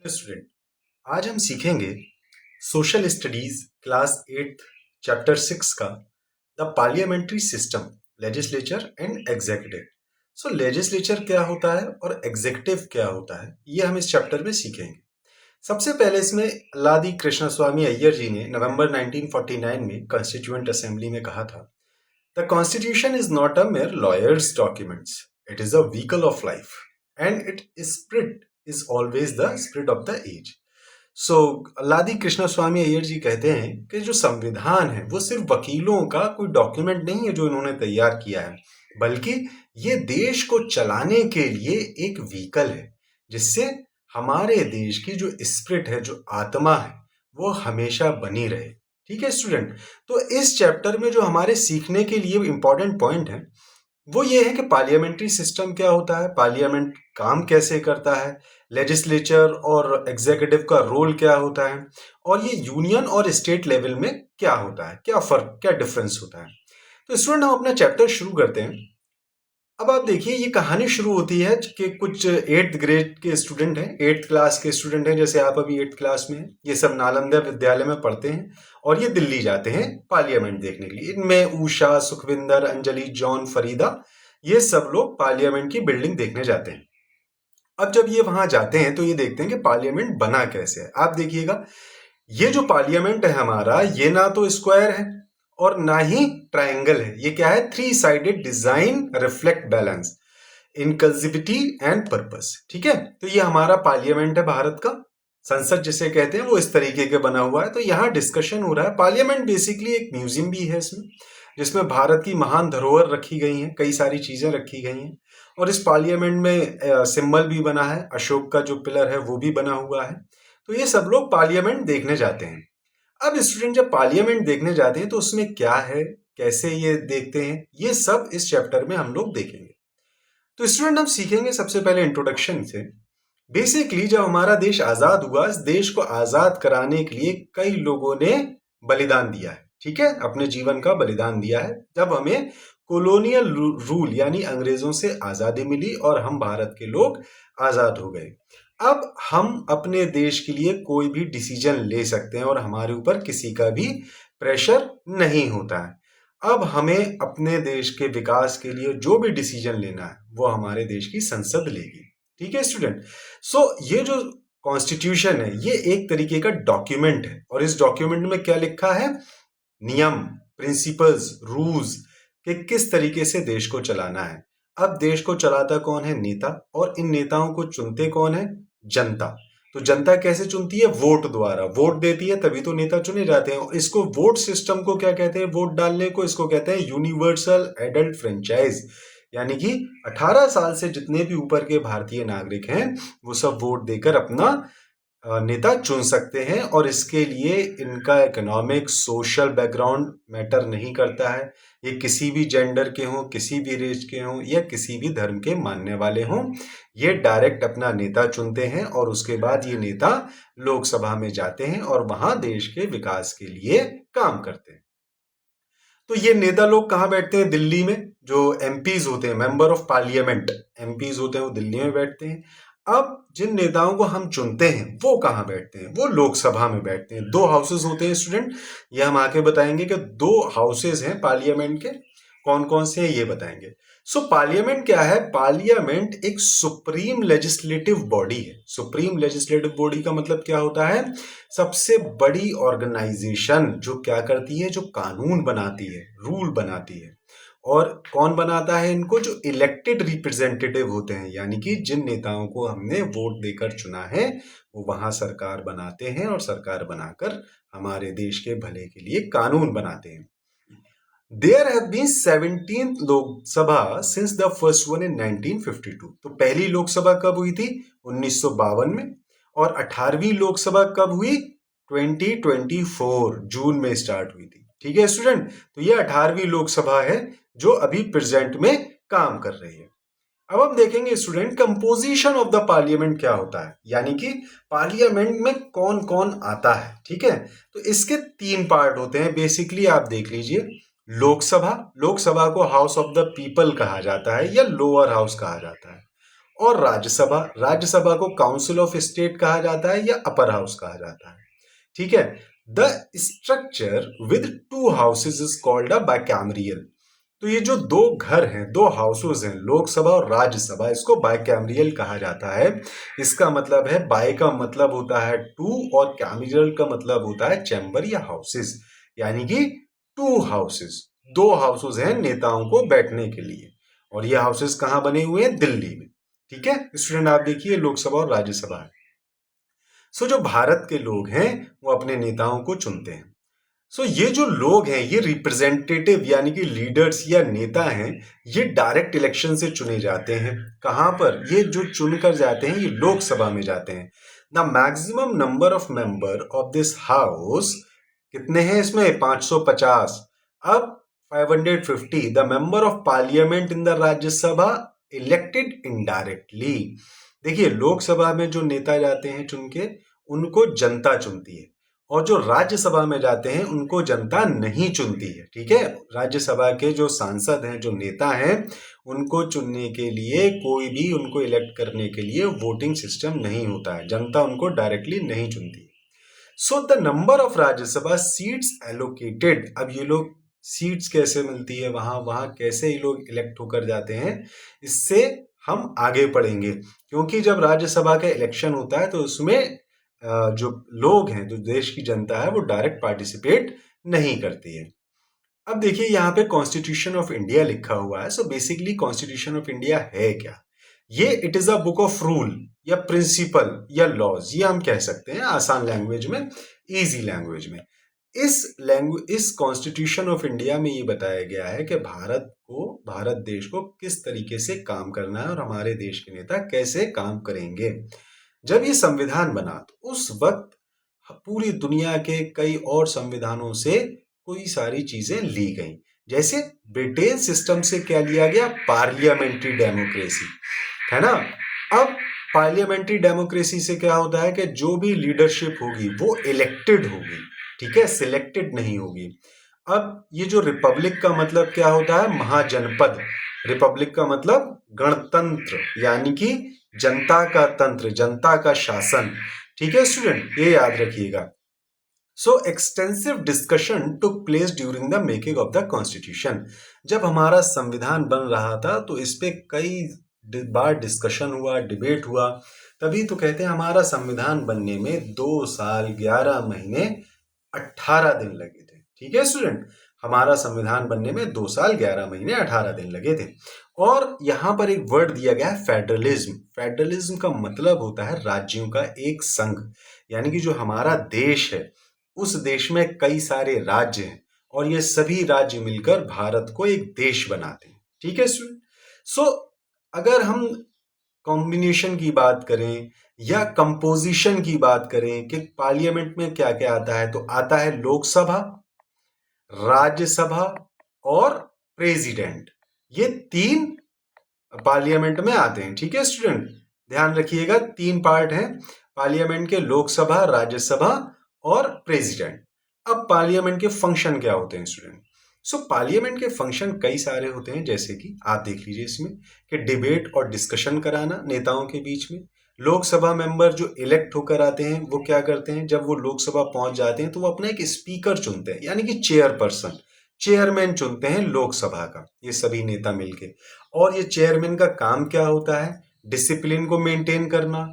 Student, आज हम सीखेंगे सोशल स्टडीज क्लास 8 चैप्टर 6 का the parliamentary system, legislature and executive. So legislature क्या होता है और एग्जीक्यूटिव क्या होता है, ये हम इस चैप्टर में सीखेंगे। सबसे पहले इसमें लादी कृष्ण स्वामी अय्यर जी ने नवंबर 1949 में कॉन्स्टिट्यूएंट असेंबली में कहा था, the constitution is not a mere lawyers documents, it is a vehicle of life and it spirit is always the spirit of the age. So Alladi Krishna स्वामी अय्यर जी कहते हैं कि जो संविधान है वो सिर्फ वकीलों का कोई डॉक्यूमेंट नहीं है जो इन्होंने तैयार किया है, बल्कि ये देश को चलाने के लिए एक व्हीकल है जिससे हमारे देश की जो स्पिरिट है, जो आत्मा है, वो हमेशा बनी रहे। ठीक है स्टूडेंट, तो इस चैप्टर में जो हमारे सीखने के लिए इंपॉर्टेंट पॉइंट है वो ये है कि पार्लियामेंट्री सिस्टम क्या होता है, पार्लियामेंट काम कैसे करता है, लेजिस्लेचर और एग्जीक्यूटिव का रोल क्या होता है, और ये यूनियन और स्टेट लेवल में क्या होता है, क्या फर्क, क्या डिफरेंस होता है। तो स्टूडेंट, हम अपना चैप्टर शुरू करते हैं। अब आप देखिए, ये कहानी शुरू होती है कि कुछ 8th ग्रेड के स्टूडेंट हैं, 8th क्लास के स्टूडेंट हैं, जैसे आप अभी 8th क्लास में हैं। ये सब नालंदा विद्यालय में पढ़ते हैं और ये दिल्ली जाते हैं पार्लियामेंट देखने के लिए। इनमें उषा, सुखविंदर, अंजलि, जॉन, फरीदा, ये सब लोग पार्लियामेंट की बिल्डिंग देखने जाते हैं। अब जब ये वहां जाते हैं तो ये देखते हैं कि पार्लियामेंट बना कैसे है। आप देखिएगा, ये जो पार्लियामेंट है हमारा, ये ना तो स्क्वायर है और ना ही ट्रायंगल है। ये क्या है? 3 sided design, reflect balance, inclusivity and purpose. ठीक है, तो ये हमारा पार्लियामेंट है, भारत का संसद जिसे कहते हैं, वो इस तरीके के बना हुआ है। तो यहाँ डिस्कशन हो रहा है। पार्लियामेंट बेसिकली एक म्यूजियम भी है इसमें, जिसमें भारत की महान धरोहर रखी गई हैं, कई सारी चीजें रखी गई हैं। और इस पार्लियामेंट में सिंबल भी बना है, अशोक का जो पिलर है वो भी बना हुआ है। तो ये सब लोग पार्लियामेंट देखने जाते हैं। अब स्टूडेंट जब पार्लियामेंट देखने जाते हैं तो उसमें क्या है, कैसे ये देखते हैं, ये सब इस चैप्टर में हम लोग देखेंगे। तो स्टूडेंट, हम सीखेंगे सबसे पहले इंट्रोडक्शन से। बेसिकली जब हमारा देश आजाद हुआ, इस देश को आजाद कराने के लिए कई लोगों ने बलिदान दिया है। ठीक है, अपने जीवन का बलिदान दिया है। जब हमें कॉलोनियल रूल यानी अंग्रेजों से आजादी मिली और हम भारत के लोग आजाद हो गए। अब हम अपने देश के लिए कोई भी डिसीजन ले सकते हैं और हमारे ऊपर किसी का भी प्रेशर नहीं होता है। अब हमें अपने देश के विकास के लिए जो भी डिसीजन लेना है वो हमारे देश की संसद लेगी। ठीक है स्टूडेंट, सो ये जो कॉन्स्टिट्यूशन है ये एक तरीके का डॉक्यूमेंट है और इस डॉक्यूमेंट में क्या लिखा है? नियम, प्रिंसिपल्स, रूल्स कि किस तरीके से देश को चलाना है। अब देश को चलाता कौन है? नेता। और इन नेताओं को चुनते कौन है? जनता। तो जनता कैसे चुनती है? वोट द्वारा। वोट देती है तभी तो नेता चुने जाते हैं। इसको वोट सिस्टम को क्या कहते हैं? वोट डालने को इसको कहते हैं यूनिवर्सल एडल्ट फ्रेंचाइज, यानी कि 18 साल से जितने भी ऊपर के भारतीय नागरिक हैं वो सब वोट देकर अपना नेता चुन सकते हैं। और इसके लिए इनका इकोनॉमिक, सोशल बैकग्राउंड मैटर नहीं करता है। ये किसी भी जेंडर के हों, किसी भी रेस के हों या किसी भी धर्म के मानने वाले हों, ये डायरेक्ट अपना नेता चुनते हैं और उसके बाद ये नेता लोकसभा में जाते हैं और वहां देश के विकास के लिए काम करते हैं। तो ये नेता लोग कहाँ बैठते हैं? दिल्ली में। जो एमपीज होते हैं, मेंबर ऑफ पार्लियामेंट, एमपीज होते हैं, वो दिल्ली में बैठते हैं। अब जिन नेताओं को हम चुनते हैं वो कहाँ बैठते हैं? वो लोकसभा में बैठते हैं। 2 हाउसेज होते हैं स्टूडेंट, ये हम आके बताएंगे कि 2 हाउसेज हैं पार्लियामेंट के। कौन कौन से हैं ये बताएंगे। सो पार्लियामेंट क्या है? पार्लियामेंट एक सुप्रीम लेजिस्लेटिव बॉडी है। सुप्रीम लेजिस्लेटिव बॉडी का मतलब क्या होता है? सबसे बड़ी ऑर्गेनाइजेशन जो क्या करती है? जो कानून बनाती है, रूल बनाती है। और कौन बनाता है इनको? जो इलेक्टेड रिप्रेजेंटेटिव होते हैं, यानी कि जिन नेताओं को हमने वोट देकर चुना है वो वहां सरकार बनाते हैं और सरकार बनाकर हमारे देश के भले के लिए कानून बनाते हैं। There have been 17th Lok Sabha since the first one in 1952। तो पहली लोकसभा कब हुई थी? 1952 में। और 18वीं लोकसभा कब हुई? 2024 जून में स्टार्ट हुई थी। ठीक है स्टूडेंट, तो ये 18वीं लोकसभा है जो अभी प्रेजेंट में काम कर रही है। अब हम देखेंगे student, composition of the parliament क्या होता है, यानी कि पार्लियामेंट में कौन कौन आता है। ठीक है, तो इसके 3 पार्ट होते हैं बेसिकली, आप देख लीजिए। लोकसभा, लोकसभा को हाउस ऑफ द पीपल कहा जाता है या लोअर हाउस कहा जाता है। और राज्यसभा, राज्यसभा को काउंसिल ऑफ स्टेट कहा जाता है या अपर हाउस कहा जाता है। ठीक है। The structure with two houses is called a bicameral. तो ये जो दो घर हैं, दो हाउसेज हैं, लोकसभा और राज्यसभा, इसको बाइकैमरियल कहा जाता है। इसका मतलब है, बाय का मतलब होता है टू और कैमरियल का मतलब होता है चैम्बर या हाउसेज, यानी कि टू हाउसेज, दो हाउसेज हैं नेताओं को बैठने के लिए। और ये हाउसेज कहाँ बने हुए हैं? दिल्ली में। ठीक है स्टूडेंट, आप देखिए लोकसभा और राज्यसभा है। सो जो भारत के लोग हैं वो अपने नेताओं को चुनते हैं। सो ये जो लोग हैं, ये रिप्रेजेंटेटिव यानी कि लीडर्स या नेता हैं, ये डायरेक्ट इलेक्शन से चुने जाते हैं। कहाँ पर? ये जो चुनकर जाते हैं ये लोकसभा में जाते हैं। The maximum number of member of this house कितने हैं इसमें? 550। अब 550 the member of parliament in the Rajya Sabha elected indirectly. देखिए लोकसभा में जो नेता जाते हैं चुन के, उनको जनता चुनती है, और जो राज्यसभा में जाते हैं उनको जनता नहीं चुनती है। ठीक है, राज्यसभा के जो सांसद हैं, जो नेता हैं, उनको चुनने के लिए, कोई भी उनको इलेक्ट करने के लिए वोटिंग सिस्टम नहीं होता है, जनता उनको डायरेक्टली नहीं चुनती है। So the number of Rajya Sabha seats allocated, अब ये लोग सीट्स कैसे मिलती है वहां वहां कैसे ये लोग इलेक्ट होकर जाते हैं, इससे हम आगे पढ़ेंगे। क्योंकि जब राज्यसभा का इलेक्शन होता है तो उसमें जो लोग हैं, जो देश की जनता है, वो डायरेक्ट पार्टिसिपेट नहीं करती है। अब देखिए यहाँ पे कॉन्स्टिट्यूशन ऑफ इंडिया लिखा हुआ है। So basically constitution of India है क्या? ये it is a book of rule या प्रिंसिपल या लॉज, ये हम कह सकते हैं आसान लैंग्वेज में, इजी लैंग्वेज में। इस कॉन्स्टिट्यूशन ऑफ इंडिया में ये बताया गया है कि भारत देश को किस तरीके से काम करना है और हमारे देश के नेता कैसे काम करेंगे। जब ये संविधान बना तो उस वक्त पूरी दुनिया के कई और संविधानों से कोई सारी चीजें ली गई। जैसे ब्रिटेन सिस्टम से क्या लिया गया? पार्लियामेंट्री डेमोक्रेसी, है ना। अब पार्लियामेंट्री डेमोक्रेसी से क्या होता है कि जो भी लीडरशिप होगी वो इलेक्टेड होगी, ठीक है, सिलेक्टेड नहीं होगी। अब ये जो रिपब्लिक का मतलब क्या होता है? महाजनपद। रिपब्लिक का मतलब गणतंत्र, यानी कि जनता का तंत्र, जनता का शासन। ठीक है स्टूडेंट, ये याद रखिएगा। So extensive discussion took place during the making of the constitution. जब हमारा संविधान बन रहा था तो इस पे कई बार डिस्कशन हुआ, डिबेट हुआ, तभी तो कहते हैं हमारा संविधान बनने में 2 साल 11 महीने 18 दिन लगे थे। ठीक है स्टूडेंट, हमारा संविधान बनने में 2 साल 11 महीने 18 दिन लगे थे। और यहां पर एक वर्ड दिया गया है फेडरलिज्म। फेडरलिज्म का मतलब होता है राज्यों का एक संघ, यानी कि जो हमारा देश है उस देश में कई सारे राज्य हैं और ये सभी राज्य मिलकर भारत को एक देश बनाते हैं। ठीक है स्टूडेंट। सो अगर हम कॉम्बिनेशन की बात करें या कंपोजिशन की बात करें कि पार्लियामेंट में क्या क्या आता है, तो आता है लोकसभा, राज्यसभा और प्रेसिडेंट। ये 3 पार्लियामेंट में आते हैं। ठीक है स्टूडेंट, ध्यान रखिएगा 3 पार्ट हैं पार्लियामेंट के, लोकसभा, राज्यसभा और प्रेसिडेंट। अब पार्लियामेंट के फंक्शन क्या होते हैं स्टूडेंट? सो पार्लियामेंट के फंक्शन कई सारे होते हैं, जैसे कि आप देख लीजिए इसमें कि डिबेट और डिस्कशन कराना नेताओं के बीच में। लोकसभा मेंबर जो इलेक्ट होकर आते हैं वो क्या करते हैं, जब वो लोकसभा पहुंच जाते हैं तो वो अपना एक स्पीकर चुनते हैं, यानी कि चेयरपर्सन, चेयरमैन चुनते हैं लोकसभा का, ये सभी नेता मिलके। और ये चेयरमैन का काम क्या होता है? डिसिप्लिन को मेंटेन करना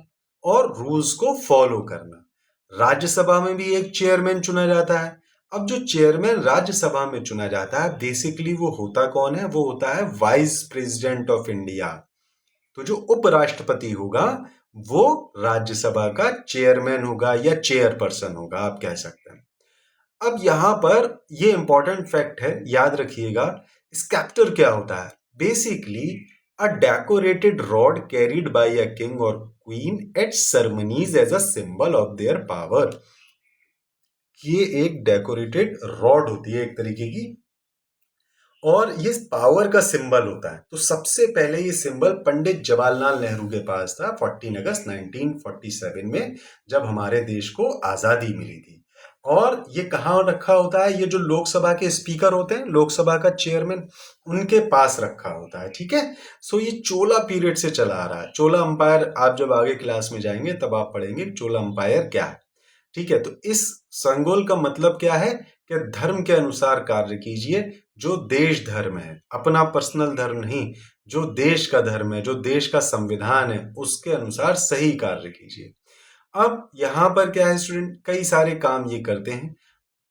और रूल्स को फॉलो करना। राज्यसभा में भी एक चेयरमैन चुना जाता है। अब जो चेयरमैन राज्यसभा में चुना जाता है, बेसिकली वो होता कौन है? वो होता है वाइस प्रेसिडेंट ऑफ इंडिया। तो जो उपराष्ट्रपति होगा वो राज्यसभा का चेयरमैन होगा या चेयरपर्सन होगा, आप कह सकते हैं। अब यहां पर ये इंपॉर्टेंट फैक्ट है, याद रखिएगा। स्कैप्टर क्या होता है? Basically a decorated rod carried by a king और queen at ceremonies as a symbol of their power. ये एक डेकोरेटेड रॉड होती है एक तरीके की, और ये पावर का सिंबल होता है। तो सबसे पहले ये सिंबल पंडित जवाहरलाल नेहरू के पास था 14 अगस्त 1947 में, जब हमारे देश को आजादी मिली थी। और ये कहाँ रखा होता है? ये जो लोकसभा के स्पीकर होते हैं, लोकसभा का चेयरमैन, उनके पास रखा होता है। ठीक है। सो ये चोला पीरियड से चला आ रहा है। चोला अंपायर आप जब आगे क्लास में जाएंगे तब आप पढ़ेंगे चोला अंपायर क्या है। ठीक है। तो इस संगोल का मतलब क्या है कि धर्म के अनुसार कार्य कीजिए। जो देश धर्म है, अपना पर्सनल धर्म नहीं, जो देश का धर्म है, जो देश का संविधान है, उसके अनुसार सही कार्य कीजिए। अब यहाँ पर क्या है स्टूडेंट, कई सारे काम ये करते हैं।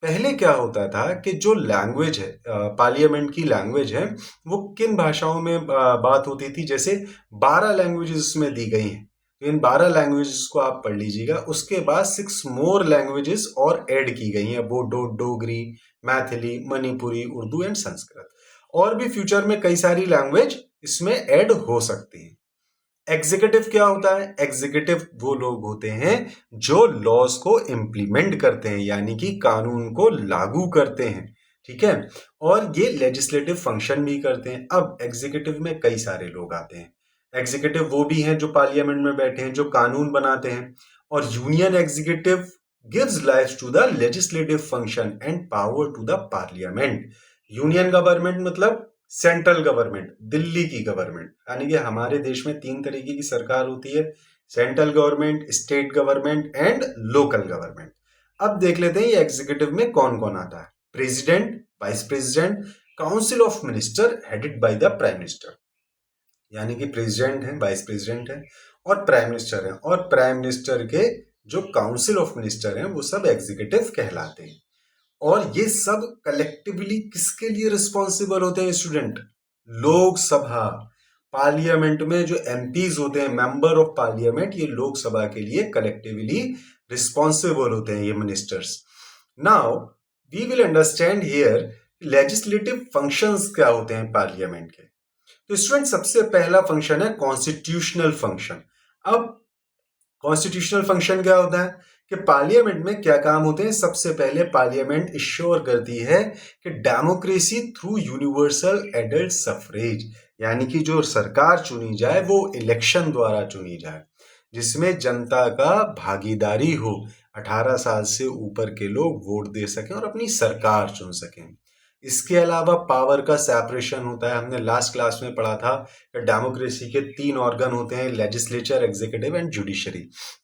पहले क्या होता था कि जो लैंग्वेज है, पार्लियामेंट की लैंग्वेज है, वो किन भाषाओं में बात होती थी? जैसे 12 लैंग्वेजेस इसमें दी गई हैं। तो इन 12 लैंग्वेजेस को आप पढ़ लीजिएगा। उसके बाद 6 मोर लैंग्वेजेस और ऐड की गई हैं, बोडो, डोगरी, मैथिली, मणिपुरी, उर्दू एंड संस्कृत। और भी फ्यूचर में कई सारी लैंग्वेज इसमें ऐड हो सकती है। एग्जीक्यूटिव क्या होता है? एग्जीक्यूटिव वो लोग होते हैं जो लॉज को इम्प्लीमेंट करते हैं, यानी कि कानून को लागू करते हैं। ठीक है। और ये लेजिस्लेटिव फंक्शन भी करते हैं। अब एग्जीक्यूटिव में कई सारे लोग आते हैं। एग्जीक्यूटिव वो भी हैं जो पार्लियामेंट में बैठे हैं, जो कानून बनाते हैं। और union executive gives life to the legislative function and power to the parliament. Union government मतलब सेंट्रल गवर्नमेंट, दिल्ली की गवर्नमेंट, यानी कि हमारे देश में 3 तरीके की सरकार होती है: central government, state government and local government. अब देख लेते हैं ये एग्जीक्यूटिव में कौन कौन आता है। President, vice president, council of minister headed by the prime minister, यानी कि प्रेसिडेंट है, वाइस प्रेसिडेंट है और प्राइम मिनिस्टर है। और प्राइम मिनिस्टर के जो काउंसिल ऑफ मिनिस्टर हैं वो सब एग्जीक्यूटिव कहलाते हैं। और ये सब कलेक्टिवली किसके लिए रिस्पॉन्सिबल होते हैं स्टूडेंट? लोकसभा, पार्लियामेंट में जो एमपीज होते हैं, मेंबर ऑफ पार्लियामेंट, ये लोकसभा के लिए कलेक्टिवली रिस्पॉन्सिबल होते हैं, ये ministers. Now we will understand here legislative functions क्या होते हैं पार्लियामेंट के। तो स्टूडेंट सबसे पहला फंक्शन है कॉन्स्टिट्यूशनल फंक्शन। अब कॉन्स्टिट्यूशनल फंक्शन क्या होता है कि पार्लियामेंट में क्या काम होते हैं? सबसे पहले पार्लियामेंट इंश्योर करती है कि democracy through universal adult suffrage, यानी कि जो सरकार चुनी जाए वो इलेक्शन द्वारा चुनी जाए, जिसमें जनता का भागीदारी हो, 18 साल से ऊपर के लोग वोट दे सकें और अपनी सरकार चुन सकें। इसके अलावा पावर का सेपरेशन होता है। हमने लास्ट क्लास में पढ़ा था कि डेमोक्रेसी के 3 ऑर्गन होते हैं: लेजिस्लेचर, एग्जीक्यूटिव एंड जुडिशरी।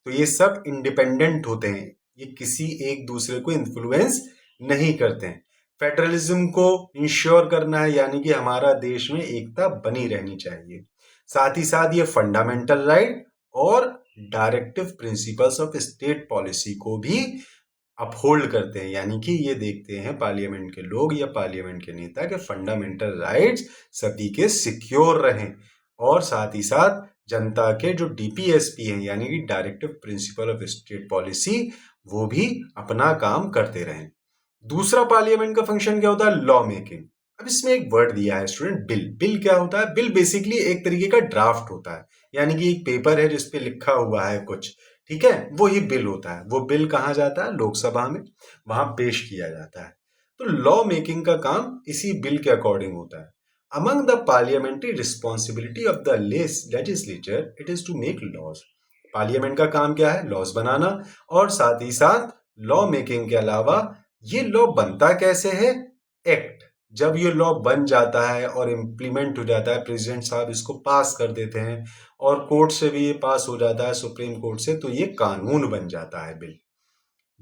तो ये सब इंडिपेंडेंट होते हैं, ये किसी एक दूसरे को इन्फ्लुएंस नहीं करते हैं। फेडरलिज्म को इंश्योर करना है, यानी कि हमारा देश में एकता बनी रहनी चाहिए। साथ ही साथ ये फंडामेंटल राइट और directive principles of state policy को भी अपहोल्ड करते हैं, यानी कि ये देखते हैं पार्लियामेंट के लोग या पार्लियामेंट के नेता के फंडामेंटल राइट्स सभी के सिक्योर रहें। और साथ ही साथ जनता के जो डीपीएसपी हैं, यानी कि directive principle of state policy, वो भी अपना काम करते रहें। दूसरा पार्लियामेंट का फंक्शन क्या होता है? Law making. अब इसमें एक वर्ड दिया है स्टूडेंट, बिल। बिल क्या होता है? बिल बेसिकली एक तरीके का ड्राफ्ट होता है, यानी कि एक पेपर है जिसपे लिखा हुआ है कुछ। ठीक है, वो ही बिल होता है। वो बिल कहाँ जाता है? लोकसभा में, वहां पेश किया जाता है। तो लॉ मेकिंग का काम इसी बिल के अकॉर्डिंग होता है। Among the parliamentary responsibility of the legislature it is to make laws. Parliament का काम क्या है? लॉज बनाना। और साथ ही साथ लॉ मेकिंग के अलावा ये लॉ बनता कैसे है? एक्ट। जब ये लॉ बन जाता है और इम्प्लीमेंट हो जाता है, प्रेसिडेंट साहब इसको पास कर देते हैं और कोर्ट से भी ये पास हो जाता है, सुप्रीम कोर्ट से, तो ये कानून बन जाता है बिल।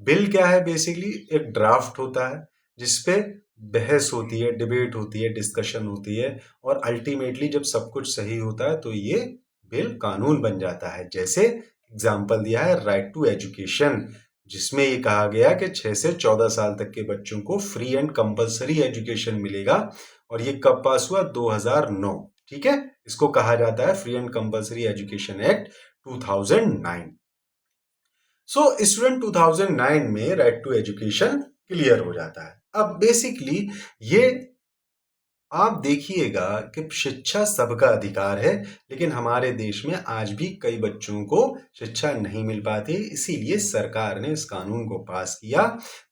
बिल क्या है? बेसिकली एक ड्राफ्ट होता है जिसपे बहस होती है, डिबेट होती है, डिस्कशन होती है, और अल्टीमेटली जब सब कुछ सही होता है तो ये बिल कानून बन जाता है। जैसे एग्जाम्पल दिया है राइट टू एजुकेशन, जिसमें ये कहा गया कि 6 से 14 साल तक के बच्चों को फ्री एंड कंपलसरी एजुकेशन मिलेगा। और ये कब पास हुआ? 2009। ठीक है, इसको कहा जाता है free and compulsory education act 2009। So student 2009 में राइट टू एजुकेशन क्लियर हो जाता है। अब बेसिकली ये आप देखिएगा कि शिक्षा सबका अधिकार है, लेकिन हमारे देश में आज भी कई बच्चों को शिक्षा नहीं मिल पाती। इसीलिए सरकार ने इस कानून को पास किया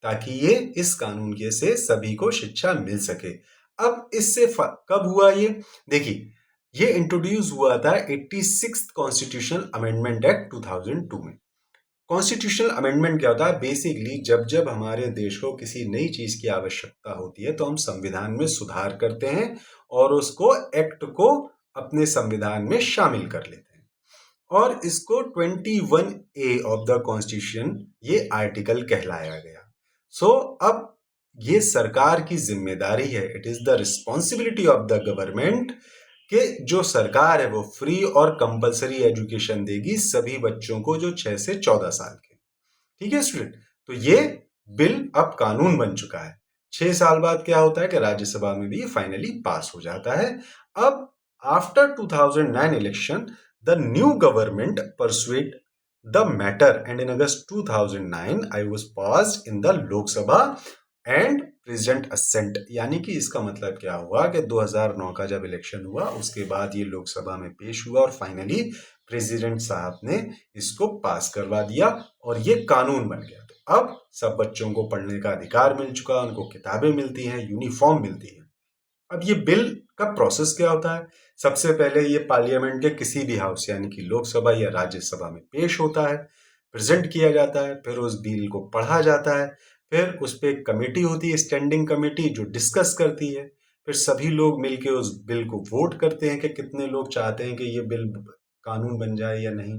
ताकि ये इस कानून के से सभी को शिक्षा मिल सके। अब इससे कब हुआ ये? देखिए, ये इंट्रोड्यूस हुआ था 86th कॉन्स्टिट्यूशनल अमेंडमेंट एक्ट 2002 में। कॉन्स्टिट्यूशनल अमेंडमेंट क्या होता है? बेसिकली जब जब हमारे देश को किसी नई चीज की आवश्यकता होती है तो हम संविधान में सुधार करते हैं और उसको एक्ट को अपने संविधान में शामिल कर लेते हैं, और इसको 21A ऑफ द कॉन्स्टिट्यूशन ये आर्टिकल कहलाया गया। सो अब ये सरकार की जिम्मेदारी है, it is the responsibility of the government कि जो सरकार है वो फ्री और कंपलसरी एजुकेशन देगी सभी बच्चों को जो 6 से 14 साल के। ठीक है स्टूडेंट, तो ये बिल अब कानून बन चुका है। 6 साल बाद क्या होता है कि राज्यसभा में भी ये फाइनली पास हो जाता है। अब after 2009 election the new government persuaded the matter and in August 2009 I was passed in the Lok Sabha and president assent. यानी कि इसका मतलब क्या हुआ कि 2009 का जब इलेक्शन हुआ उसके बाद ये लोकसभा में पेश हुआ और फाइनली प्रेसिडेंट साहब ने इसको पास करवा दिया और ये कानून बन गया। तो अब सब बच्चों को पढ़ने का अधिकार मिल चुका, उनको किताबें मिलती हैं, यूनिफॉर्म मिलती है। अब ये बिल का प्रोसेस क्या होता है? सबसे पहले ये पार्लियामेंट के किसी भी हाउस यानी कि लोकसभा या राज्यसभा में पेश होता है, प्रेजेंट किया जाता है, फिर उस बिल को पढ़ा जाता है, फिर उस पर एक कमेटी होती है, स्टैंडिंग कमेटी, जो डिस्कस करती है, फिर सभी लोग मिलके उस बिल को वोट करते हैं कि कितने लोग चाहते हैं कि ये बिल कानून बन जाए या नहीं।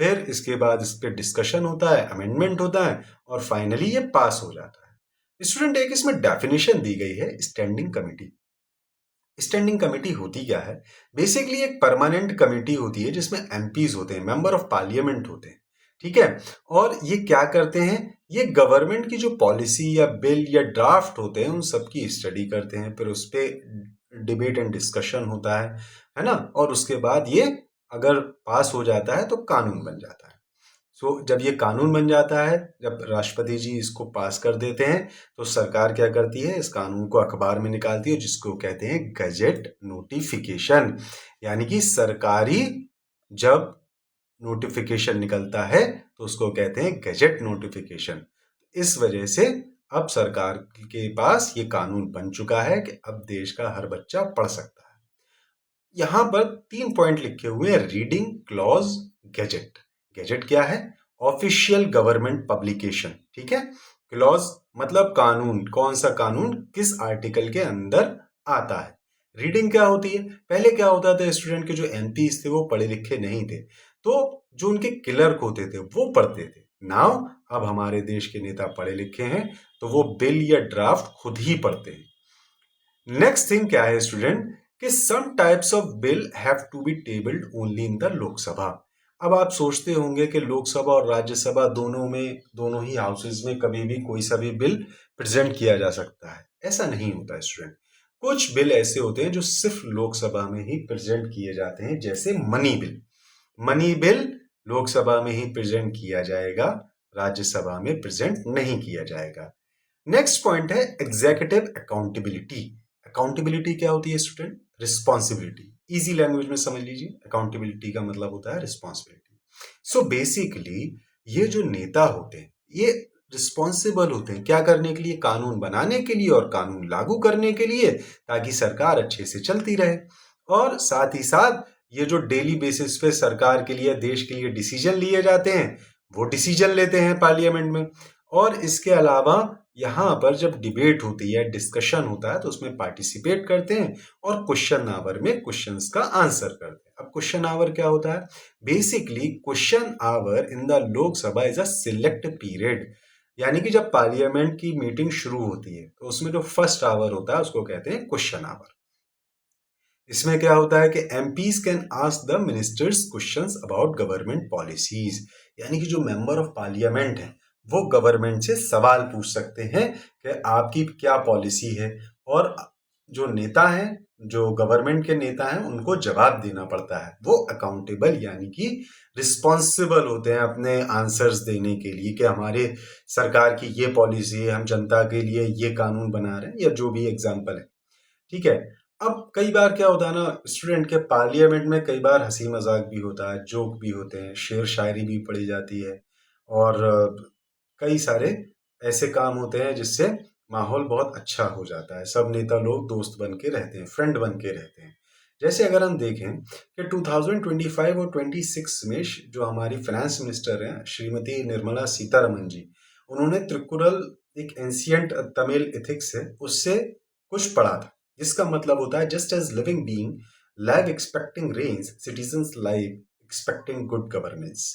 फिर इसके बाद इस पर डिस्कशन होता है, अमेंडमेंट होता है और फाइनली ये पास हो जाता है। स्टूडेंट, एक इसमें डेफिनेशन दी गई है स्टैंडिंग कमेटी। स्टैंडिंग कमेटी होती क्या है? बेसिकली एक परमानेंट कमेटी होती है जिसमें एमपीज होते हैं, मेंबर ऑफ पार्लियामेंट होते हैं। ठीक है, और ये क्या करते हैं? ये गवर्नमेंट की जो पॉलिसी या बिल या ड्राफ्ट होते हैं उन सबकी स्टडी करते हैं, फिर उस पर डिबेट एंड डिस्कशन होता है ना, और उसके बाद ये अगर पास हो जाता है तो कानून बन जाता है। सो जब ये कानून बन जाता है, जब राष्ट्रपति जी इसको पास कर देते हैं, तो सरकार क्या करती है? इस कानून को अखबार में निकालती है, जिसको कहते हैं गजेट नोटिफिकेशन। यानी कि सरकारी जब नोटिफिकेशन निकलता है तो उसको कहते हैं गजेट नोटिफिकेशन। इस वजह से अब सरकार के पास ये कानून बन चुका है कि अब देश का हर बच्चा पढ़ सकता है। यहां पर 3 पॉइंट लिखे हुए हैं: रीडिंग, क्लॉज, गैजेट। गैजेट क्या है? Official government publication. ठीक है, क्लॉज मतलब कानून, कौन सा कानून किस आर्टिकल के अंदर आता है। रीडिंग क्या होती है? पहले क्या होता था, स्टूडेंट के जो एमपीज थे वो पढ़े लिखे नहीं थे, तो जो उनके क्लर्क होते थे वो पढ़ते थे। नाउ अब हमारे देश के नेता पढ़े लिखे हैं तो वो बिल या ड्राफ्ट खुद ही पढ़ते हैं। नेक्स्ट थिंग क्या है स्टूडेंट, कि some types of bill have to be tabled only in the Lok Sabha. अब आप सोचते होंगे कि लोकसभा और राज्यसभा दोनों ही हाउसेज में कभी भी कोई सा भी बिल प्रेजेंट किया जा सकता है। ऐसा नहीं होता स्टूडेंट। कुछ बिल ऐसे होते हैं जो सिर्फ लोकसभा में ही प्रेजेंट किए जाते हैं, जैसे money bill. Money bill Lok Sabha में ही प्रेजेंट किया जाएगा, राज्यसभा में प्रेजेंट नहीं किया जाएगा। नेक्स्ट पॉइंट है एग्जीक्यूटिव अकाउंटेबिलिटी। अकाउंटेबिलिटी क्या होती है स्टूडेंट? रिस्पॉन्सिबिलिटी। इजी लैंग्वेज में समझ लीजिए, अकाउंटेबिलिटी का मतलब होता है रिस्पॉन्सिबिलिटी। सो बेसिकली ये जो नेता होते हैं ये रिस्पॉन्सिबल होते हैं क्या करने के लिए? कानून बनाने के लिए और कानून लागू करने के लिए, ताकि सरकार अच्छे से चलती रहे। और साथ ही साथ ये जो डेली बेसिस पे सरकार के लिए, देश के लिए डिसीजन लिए जाते हैं, वो डिसीजन लेते हैं पार्लियामेंट में। और इसके अलावा यहाँ पर जब डिबेट होती है, डिस्कशन होता है, तो उसमें पार्टिसिपेट करते हैं और क्वेश्चन आवर में क्वेश्चंस का आंसर करते हैं। अब क्वेश्चन आवर क्या होता है? Basically question hour in the Lok Sabha is a select period. यानी कि जब पार्लियामेंट की मीटिंग शुरू होती है तो उसमें जो फर्स्ट आवर होता है उसको कहते हैं क्वेश्चन आवर। इसमें क्या होता है कि MPs can ask the ministers questions about government policies. यानी कि जो मेंबर ऑफ पार्लियामेंट है वो गवर्नमेंट से सवाल पूछ सकते हैं कि आपकी क्या पॉलिसी है, और जो नेता हैं, जो गवर्नमेंट के नेता हैं, उनको जवाब देना पड़ता है। वो अकाउंटेबल यानी कि रिस्पॉन्सिबल होते हैं अपने आंसर्स देने के लिए कि हमारे सरकार की ये पॉलिसी है, हम जनता के लिए ये कानून बना रहे हैं, या जो भी एग्जाम्पल है। ठीक है, अब कई बार क्या होता है ना स्टूडेंट, के पार्लियामेंट में कई बार हंसी मजाक भी होता है, जोक भी होते हैं, शेर शायरी भी पढ़ी जाती है, और कई सारे ऐसे काम होते हैं जिससे माहौल बहुत अच्छा हो जाता है। सब नेता लोग दोस्त बन के रहते हैं, फ्रेंड बन के रहते हैं। जैसे अगर हम देखें कि 2025 और 26 में जो हमारी फाइनेंस मिनिस्टर हैं श्रीमती निर्मला सीतारमन जी, उन्होंने त्रिकुरल एक एंशियंट तमिल एथिक्स है उससे कुछ पढ़ा था, जिसका मतलब होता है just as living being live expecting range citizens live expecting good governance.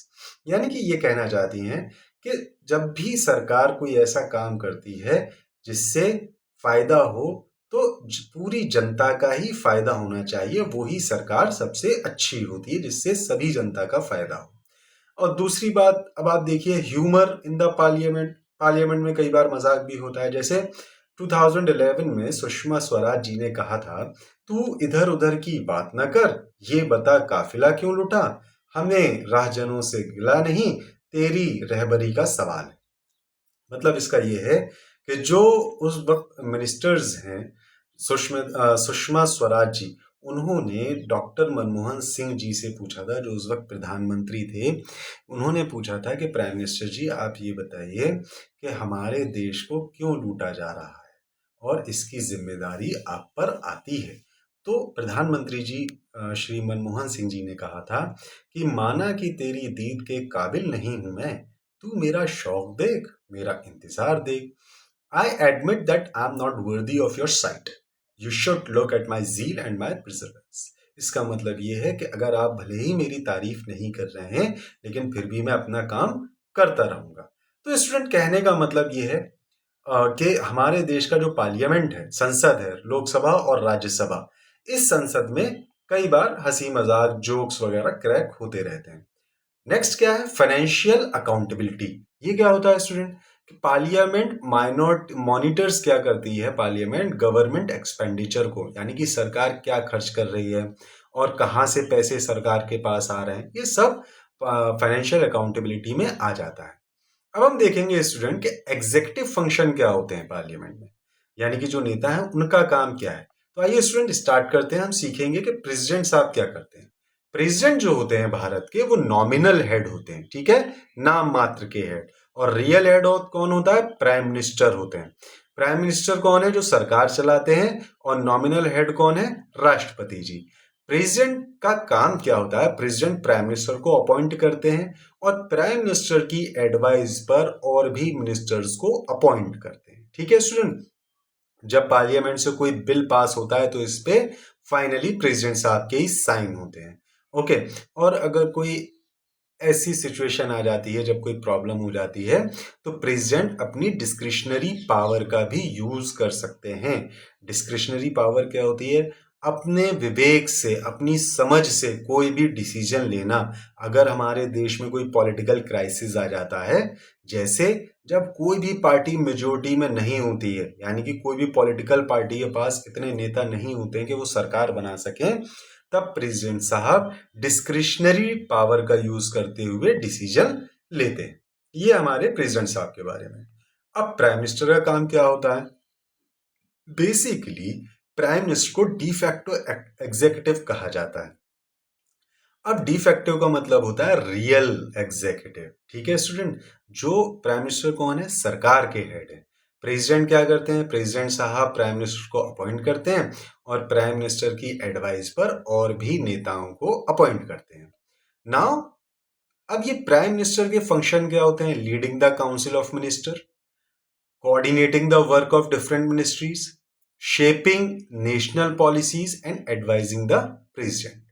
यानी कि ये कहना चाहती हैं कि जब भी सरकार कोई ऐसा काम करती है जिससे फायदा हो, तो पूरी जनता का ही फायदा होना चाहिए, वो ही सरकार सबसे अच्छी होती है जिससे सभी जनता का फायदा हो। और दूसरी बात, अब आप देखिए humour in the parliament, parliament में कई बार मजाक भी होता है। जैसे 2011 में सुषमा स्वराज जी ने कहा था, तू इधर उधर की बात न कर, ये बता काफिला क्यों लुटा, हमें राहजनों से गिला नहीं, तेरी रहबरी का सवाल है। मतलब इसका ये है कि जो उस वक्त मिनिस्टर्स हैं, सुषमा स्वराज जी, उन्होंने डॉक्टर मनमोहन सिंह जी से पूछा था, जो उस वक्त प्रधानमंत्री थे। उन्होंने पूछा था कि प्राइम मिनिस्टर जी आप ये बताइए कि हमारे देश को क्यों लूटा जा रहा है और इसकी जिम्मेदारी आप पर आती है। तो प्रधानमंत्री जी श्री मनमोहन सिंह जी ने कहा था कि माना कि तेरी दीद के काबिल नहीं हूं मैं, तू मेरा शौक देख, मेरा इंतजार देख। I admit that I am not worthy of your sight, you should look at my zeal and my perseverance. इसका मतलब ये है कि अगर आप भले ही मेरी तारीफ नहीं कर रहे हैं, लेकिन फिर भी मैं अपना काम करता रहूंगा। तो स्टूडेंट, कहने का मतलब ये है कि हमारे देश का जो पार्लियामेंट है, संसद है, लोकसभा और राज्यसभा, इस संसद में कई बार हंसी मजाक जोक्स वगैरह क्रैक होते रहते हैं। नेक्स्ट क्या है? Financial accountability. ये क्या होता है स्टूडेंट? पार्लियामेंट माइनॉट मॉनिटर्स क्या करती है? पार्लियामेंट गवर्नमेंट एक्सपेंडिचर को, यानी कि सरकार क्या खर्च कर रही है और कहाँ से पैसे सरकार के पास आ रहे हैं, ये सब फाइनेंशियल अकाउंटेबिलिटी में आ जाता है। अब हम देखेंगे स्टूडेंट के एग्जीक्यूटिव फंक्शन क्या होते हैं पार्लियामेंट में, यानी कि जो नेता हैं उनका काम क्या है। तो आइए स्टूडेंट स्टार्ट करते हैं। हम सीखेंगे कि प्रेसिडेंट साहब क्या करते हैं। प्रेसिडेंट जो होते हैं भारत के, वो नॉमिनल हेड होते हैं, ठीक है, नाम मात्र के हेड। और रियल हेड कौन होता है? प्राइम मिनिस्टर होते हैं। प्राइम मिनिस्टर कौन है? जो सरकार चलाते हैं। और नॉमिनल हेड कौन है? राष्ट्रपति जी। प्रेसिडेंट का काम क्या होता है? प्रेसिडेंट प्राइम मिनिस्टर को अपॉइंट करते हैं और प्राइम मिनिस्टर की एडवाइस पर और भी मिनिस्टर्स को अपॉइंट करते हैं। ठीक है स्टूडेंट, जब पार्लियामेंट से कोई बिल पास होता है तो इस पे फाइनली प्रेसिडेंट साहब के ही साइन होते हैं। ओके, और अगर कोई ऐसी सिचुएशन आ जाती है जब कोई प्रॉब्लम हो जाती है, तो प्रेसिडेंट अपनी डिस्क्रिशनरी पावर का भी यूज कर सकते हैं। डिस्क्रिशनरी पावर क्या होती है? अपने विवेक से, अपनी समझ से कोई भी डिसीजन लेना। अगर हमारे देश में कोई पॉलिटिकल क्राइसिस आ जाता है, जैसे जब कोई भी पार्टी मेजोरिटी में नहीं होती है, यानी कि कोई भी पॉलिटिकल पार्टी के पास इतने नेता नहीं होते हैं कि वो सरकार बना सकें, तब प्रेसिडेंट साहब डिस्क्रिशनरी पावर का यूज करते हुए डिसीजन लेते हैं। ये हमारे प्रेसिडेंट साहब के बारे में। अब प्राइम मिनिस्टर का काम क्या होता है? बेसिकली प्राइम मिनिस्टर को डिफैक्टो एग्जीक्यूटिव कहा जाता है। अब डिफैक्टिव का मतलब होता है रियल एग्जीक्यूटिव। ठीक है स्टूडेंट, जो प्राइम मिनिस्टर कौन है? सरकार के हेड है। प्रेसिडेंट क्या करते हैं? प्रेसिडेंट साहब प्राइम मिनिस्टर को अपॉइंट करते हैं और प्राइम मिनिस्टर की एडवाइस पर और भी नेताओं को अपॉइंट करते हैं। नाउ, अब ये प्राइम मिनिस्टर के फंक्शन क्या होते हैं? Leading the council of minister, coordinating the work of different ministries, shaping national policies and advising the president।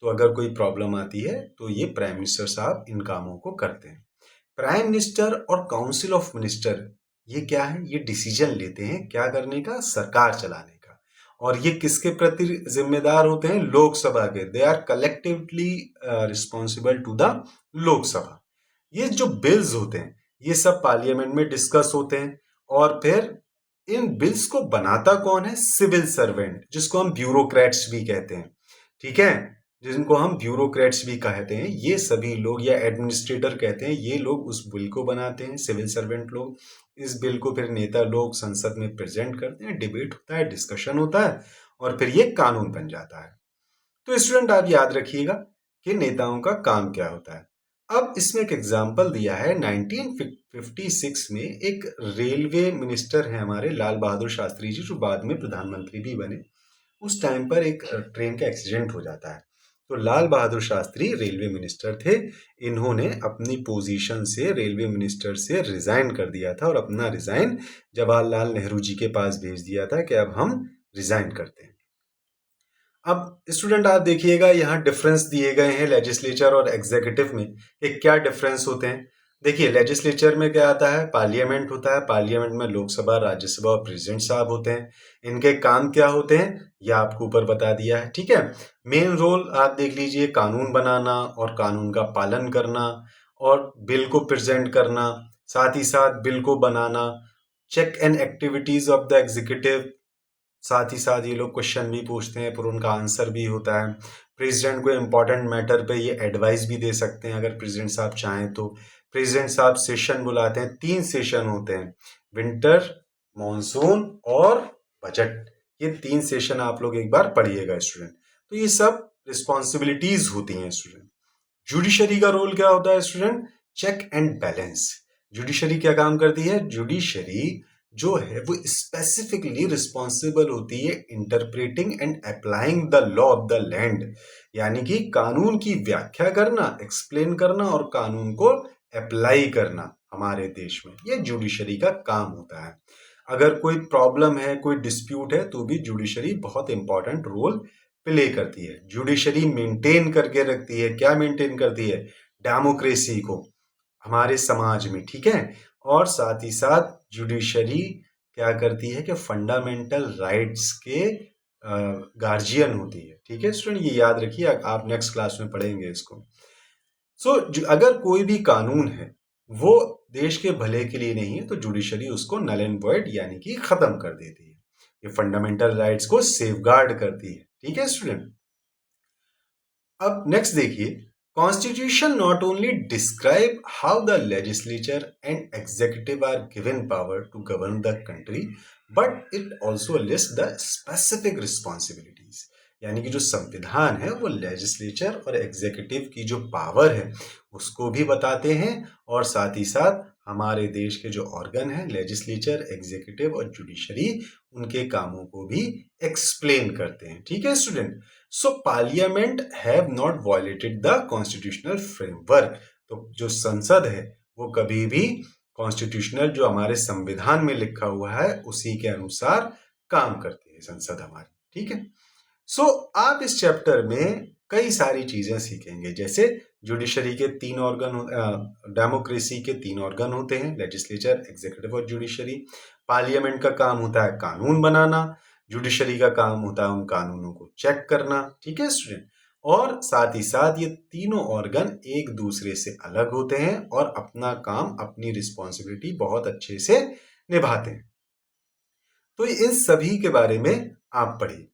तो अगर कोई प्रॉब्लम आती है तो ये प्राइम मिनिस्टर साहब इन कामों को करते हैं। प्राइम मिनिस्टर और काउंसिल ऑफ मिनिस्टर ये क्या है? ये डिसीजन लेते हैं क्या करने का? सरकार चलाने का। और ये किसके प्रति जिम्मेदार होते हैं? लोकसभा के। They are collectively responsible to the Lok Sabha. ये जो बिल्स होते हैं ये सब पार्लियामेंट में डिस्कस होते हैं और फिर इन बिल्स को बनाता कौन है? सिविल सर्वेंट, जिसको हम ब्यूरोक्रेट्स भी कहते हैं। ठीक है, जिनको हम ब्यूरोक्रेट्स भी कहते हैं, ये सभी लोग, या एडमिनिस्ट्रेटर कहते हैं, ये लोग उस बिल को बनाते हैं, सिविल सर्वेंट लोग। इस बिल को फिर नेता लोग संसद में प्रेजेंट करते हैं, डिबेट होता है, डिस्कशन होता है और फिर ये कानून बन जाता है। तो स्टूडेंट आप याद रखिएगा कि नेताओं का काम क्या होता है। अब इसमें एक एग्जाम्पल दिया है 1956 में। एक रेलवे मिनिस्टर हैं हमारे लाल बहादुर शास्त्री जी, जो बाद में प्रधानमंत्री भी बने। उस टाइम पर एक ट्रेन का एक्सीडेंट हो जाता है। तो लाल बहादुर शास्त्री रेलवे मिनिस्टर थे। इन्होंने अपनी पोजीशन से रेलवे मिनिस्टर से रिजाइन कर दिया था और अपना रिजाइन जवाहरलाल नेहरू जी के पास भेज दिया था कि अब हम रिजाइन करते हैं। अब स्टूडेंट आप देखिएगा यहाँ डिफरेंस दिए गए हैं लेजिस्लेचर और एग्जीक्यूटिव में कि क्या डिफरेंस होते हैं। देखिए लेजिस्लेचर में क्या आता है, पार्लियामेंट होता है। पार्लियामेंट में लोकसभा, राज्यसभा और प्रेसिडेंट साहब होते हैं। इनके काम क्या होते हैं यह आपको ऊपर बता दिया है, ठीक है। मेन रोल आप देख लीजिए, कानून बनाना और कानून का पालन करना और बिल को प्रेजेंट करना, साथ ही साथ बिल को बनाना, check and activities of the executive, साथ ही साथ ये लोग क्वेश्चन भी पूछते हैं पर उनका आंसर भी होता है। प्रेसिडेंट को इम्पोर्टेंट मैटर पे ये एडवाइस भी दे सकते हैं अगर प्रेसिडेंट साहब चाहें तो। प्रेसिडेंट साहब सेशन बुलाते हैं, 3 सेशन होते हैं, विंटर, मॉनसून और बजट। ये 3 सेशन आप लोग एक बार पढ़िएगा स्टूडेंट। तो ये सब रिस्पॉन्सिबिलिटीज होती हैं स्टूडेंट। जुडिशरी का रोल क्या होता है student, check and balance. Judiciary क्या काम करती है, जुडिशरी जो है वो स्पेसिफिकली रिस्पॉन्सिबल होती है interpreting and applying the law of the land, यानी कि कानून की व्याख्या करना, एक्सप्लेन करना और कानून को अप्लाई करना हमारे देश में, ये जुडिशरी का काम होता है। अगर कोई प्रॉब्लम है, कोई डिस्प्यूट है, तो भी जुडिशरी बहुत इंपॉर्टेंट रोल प्ले करती है। जुडिशरी मेंटेन करके रखती है, क्या मेंटेन करती है, डेमोक्रेसी को हमारे समाज में, ठीक है। और साथ ही साथ जुडिशरी क्या करती है कि फंडामेंटल राइट्स के गार्जियन होती है, ठीक है स्टूडेंट, ये याद रखिए, आप नेक्स्ट क्लास में पढ़ेंगे इसको। अगर कोई भी कानून है वो देश के भले के लिए नहीं है तो जुडिशरी उसको नल एंड वॉइड यानी कि खत्म कर देती है। ये फंडामेंटल राइट्स को सेफगार्ड करती है, ठीक है स्टूडेंट। अब नेक्स्ट देखिए, constitution not only describe how the legislature and executive are given power to govern the country, but it also list the specific responsibilities. यानी कि जो संविधान है वो लेजिस्लेचर और एग्जीक्यूटिव की जो पावर है उसको भी बताते हैं और साथ ही साथ हमारे देश के जो ऑर्गन है लेजिस्लेचर, एग्जीक्यूटिव और जुडिशरी, उनके कामों को भी एक्सप्लेन करते हैं, ठीक है student. So parliament have not violated the constitutional framework. तो जो संसद है वो कभी भी कॉन्स्टिट्यूशनल जो हमारे संविधान में लिखा हुआ है उसी के अनुसार काम करती है संसद हमारी, ठीक है। सो आप इस चैप्टर में कई सारी चीजें सीखेंगे, जैसे जुडिशरी के 3 ऑर्गन, डेमोक्रेसी के 3 ऑर्गन होते हैं, लेजिस्लेचर, एग्जीक्यूटिव और जुडिशरी। पार्लियामेंट का काम होता है कानून बनाना, जुडिशरी का काम होता है उन कानूनों को चेक करना, ठीक है स्टूडेंट। और साथ ही साथ ये तीनों ऑर्गन एक दूसरे से अलग होते हैं और अपना काम, अपनी रिस्पॉन्सिबिलिटी बहुत अच्छे से निभाते हैं। तो इन सभी के बारे में आप पढ़िए।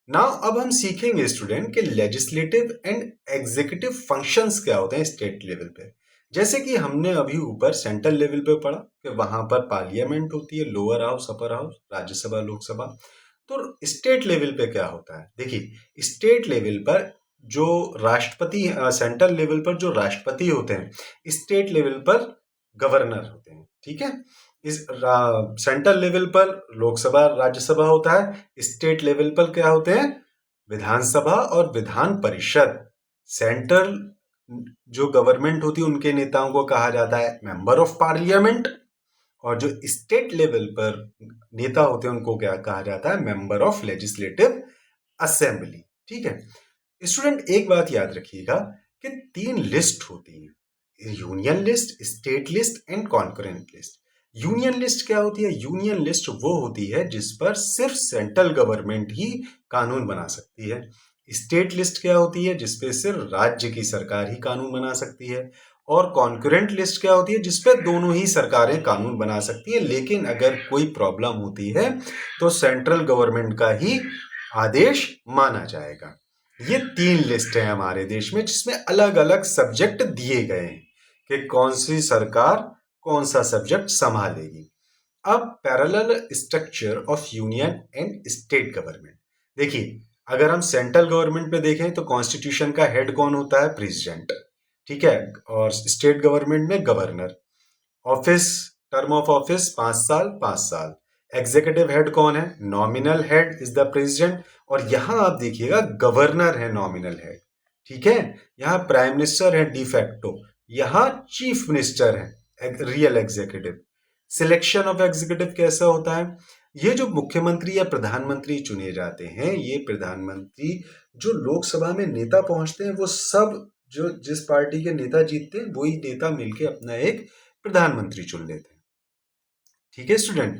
नाउ अब हम सीखेंगे स्टूडेंट कि लेजिस्लेटिव एंड एग्जीक्यूटिव फंक्शंस क्या होते हैं स्टेट लेवल पे। जैसे कि हमने अभी ऊपर सेंट्रल लेवल पे पढ़ा कि वहां पर पार्लियामेंट होती है, lower house, upper house, Rajya Sabha, Lok Sabha. तो स्टेट लेवल पे क्या होता है, देखिए स्टेट लेवल पर जो राष्ट्रपति, सेंट्रल लेवल पर जो राष्ट्रपति होते हैं, स्टेट लेवल पर गवर्नर होते हैं, ठीक है। इस सेंट्रल लेवल पर लोकसभा, राज्यसभा होता है, स्टेट लेवल पर क्या होते हैं, विधानसभा और विधान परिषद। सेंट्रल जो गवर्नमेंट होती है उनके नेताओं को कहा जाता है मेंबर ऑफ पार्लियामेंट, और जो स्टेट लेवल पर नेता होते हैं उनको क्या कहा जाता है, मेंबर ऑफ लेजिस्लेटिव असेंबली, ठीक है। स्टूडेंट एक बात याद रखिएगा कि 3 लिस्ट होती है, union list, state list and concurrent list. Union list क्या होती है, यूनियन लिस्ट वो होती है जिस पर सिर्फ सेंट्रल गवर्नमेंट ही कानून बना सकती है। स्टेट लिस्ट क्या होती है, जिसपे सिर्फ राज्य की सरकार ही कानून बना सकती है। और कॉन्करेंट लिस्ट क्या होती है, जिसपे दोनों ही सरकारें कानून बना सकती है, लेकिन अगर कोई प्रॉब्लम होती है तो सेंट्रल गवर्नमेंट का ही आदेश माना जाएगा। ये 3 लिस्ट है हमारे देश में जिसमें अलग अलग सब्जेक्ट दिए गए हैं कि कौन सी सरकार कौन सा सब्जेक्ट संभालेगी। अब parallel structure of union and state government, देखिए अगर हम सेंट्रल गवर्नमेंट पे देखें तो कॉन्स्टिट्यूशन का हेड कौन होता है, प्रेसिडेंट, ठीक है। और स्टेट गवर्नमेंट में governor. Office, term of office 5 साल 5 साल। एग्जीक्यूटिव हेड कौन है? Nominal head is the president, और यहां आप देखिएगा गवर्नर है नॉमिनल हेड, ठीक है। यहाँ प्राइम मिनिस्टर है डिफैक्टो, यहाँ चीफ मिनिस्टर है real executive. Selection of executive कैसा होता है? ये जो मुख्यमंत्री या प्रधानमंत्री चुने जाते हैं, ये प्रधानमंत्री जो लोकसभा में नेता पहुंचते हैं, वो सब जो जिस पार्टी के नेता जीतते हैं वही नेता मिलके अपना एक प्रधानमंत्री चुन लेते हैं, ठीक है स्टूडेंट।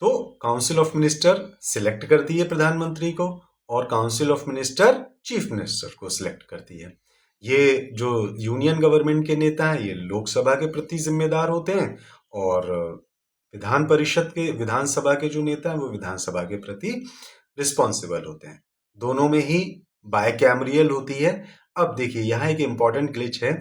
तो काउंसिल ऑफ मिनिस्टर सिलेक्ट करती है प्रधानमंत्री को, और council of minister chief minister को सिलेक्ट करती है। ये जो यूनियन गवर्नमेंट के नेता हैं, ये लोकसभा के प्रति जिम्मेदार होते हैं, और विधानसभा के जो नेता हैं वो विधानसभा के प्रति रिस्पॉन्सिबल होते हैं। दोनों में ही बायकैमरियल होती है। अब देखिए यहाँ एक इंपॉर्टेंट ग्लिच है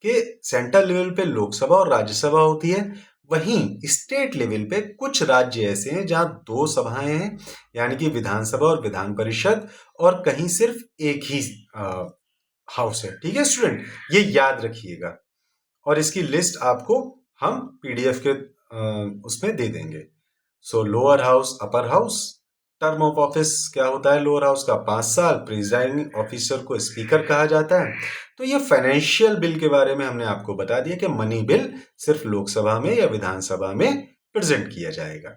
कि सेंट्रल लेवल पे लोकसभा और राज्यसभा होती है, वहीं स्टेट लेवल पे कुछ राज्य ऐसे हैं जहां दो सभाएं हैं, यानी कि विधानसभा और विधान परिषद, और कहीं सिर्फ एक ही हाउस है, ठीक है स्टूडेंट, ये याद रखिएगा। और इसकी लिस्ट आपको हम पीडीएफ के उसमें दे देंगे। सो lower house, upper house, term of office क्या होता है लोअर हाउस का? 5 साल। प्रिजाइडिंग ऑफिसर को स्पीकर कहा जाता है। तो ये फाइनेंशियल बिल के बारे में हमने आपको बता दिया कि मनी बिल सिर्फ लोकसभा में या विधानसभा में प्रेजेंट किया जाएगा।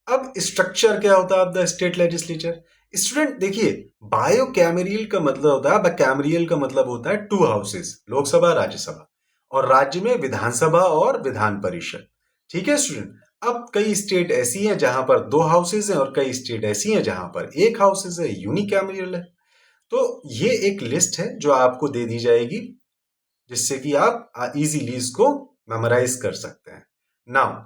अब स्ट्रक्चर क्या होता है of the state legislature? Student देखिए, बायोकैमरियल का मतलब होता है, बायकैमरियल का मतलब होता है 2 हाउसेस, लोकसभा राज्यसभा, और राज्य में विधानसभा और विधान परिषद, ठीक है स्टूडेंट। अब कई स्टेट ऐसी हैं जहां पर 2 हाउसेज हैं, और कई स्टेट ऐसी हैं जहां पर 1 हाउसेज है, यूनिकैमरियल है। तो ये एक लिस्ट है जो आपको दे दी जाएगी, जिससे कि आप इजीली इसको मेमोराइज कर सकते हैं। Now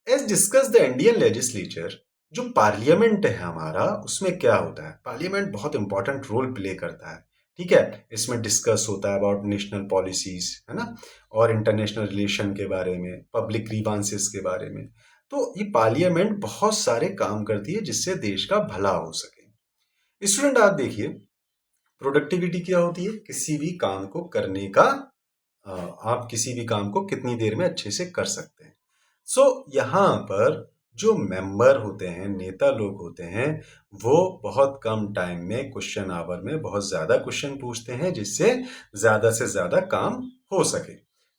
as discuss the Indian legislature, जो पार्लियामेंट है हमारा, उसमें क्या होता है? पार्लियामेंट बहुत इंपॉर्टेंट रोल प्ले करता है, ठीक है। इसमें डिस्कस होता है अबाउट नेशनल पॉलिसीज, है ना, और इंटरनेशनल रिलेशन के बारे में, पब्लिक ग्रीवांसेस के बारे में। तो ये पार्लियामेंट बहुत सारे काम करती है जिससे देश का भला हो सके। स्टूडेंट आप देखिए, प्रोडक्टिविटी क्या होती है? किसी भी काम को करने का आप किसी भी काम को कितनी देर में अच्छे से कर सकते हैं। सो यहाँ पर जो मेंबर होते हैं, नेता लोग होते हैं, वो बहुत कम टाइम में, क्वेश्चन आवर में बहुत ज्यादा क्वेश्चन पूछते हैं, जिससे ज्यादा से ज्यादा काम हो सके।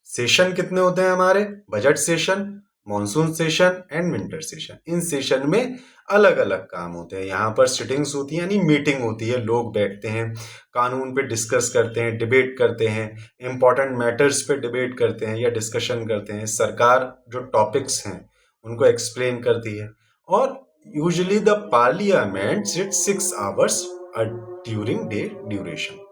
सेशन कितने होते हैं हमारे? Budget session, monsoon session and winter session. In session में अलग अलग काम होते हैं। यहाँ पर सिटिंग्स होती है, यानी मीटिंग होती है, लोग बैठते हैं, कानून पे डिस्कस करते हैं, डिबेट करते हैं, इंपॉर्टेंट मैटर्स पे डिबेट करते हैं या डिस्कशन करते हैं। सरकार जो टॉपिक्स हैं उनको एक्सप्लेन करती है, और usually the parliament sit 6 hours during day duration.